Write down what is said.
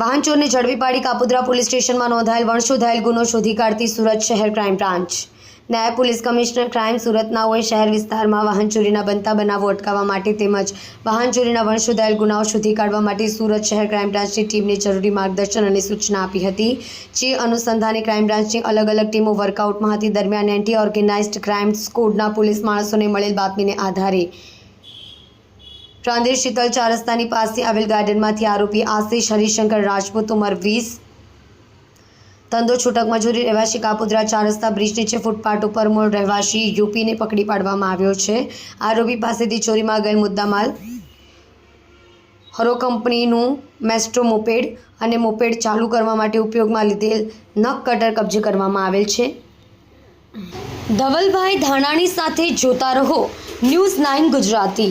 વાહન ચોરને ઝડપી પાડી કાપોદ્રા પોલીસ સ્ટેશનમાં નોંધાયેલ વણશોધાયેલ ગુનો શોધી કાઢતી સુરત શહેર ક્રાઇમ બ્રાન્ચ. નાયબ પોલીસ કમિશનર ક્રાઇમ સુરતનાઓએ શહેર વિસ્તારમાં વાહન ચોરીના બનતા બનાવો અટકાવવા માટે તેમજ વાહન ચોરીના વણશોધાયેલ ગુનાઓ શોધી કાઢવા માટે સુરત શહેર ક્રાઇમ બ્રાન્ચની ટીમને જરૂરી માર્ગદર્શન અને સૂચના આપી હતી. જે અનુસંધાને ક્રાઇમ બ્રાન્ચની અલગ અલગ ટીમો વર્કઆઉટમાં હતી. દરમિયાન એન્ટી ઓર્ગેનાઇઝડ ક્રાઇમ સ્કોડના પોલીસ માણસોને મળેલ બાતમીને આધારે રાંદેર શીતલ 4 રસ્તાની પાસે આવેલ ગાર્ડનમાંથી આરોપી આશિષ હરિશંકર રાજપૂત ઉંમર 20 ધંધો છૂટક મજૂરી રહેવાસી કાપોદ્રા 4 રસ્તા બ્રિજ નીચે ફૂટપાથ ઉપર મૂળ રહેવાસી યુપીને પકડી પાડવામાં આવ્યો છે. આરોપી પાસેથી ચોરીમાં ગયેલ મુદ્દામાલ હરો કંપનીનું મેસ્ટ્રો મોપેડ અને મોપેડ ચાલુ કરવા માટે ઉપયોગમાં લીધેલ નખ કટર કબજે કરવામાં આવેલ છે. ધવલભાઈ ધાનાણી સાથે જોતા રહો ન્યૂઝ 9 ગુજરાતી.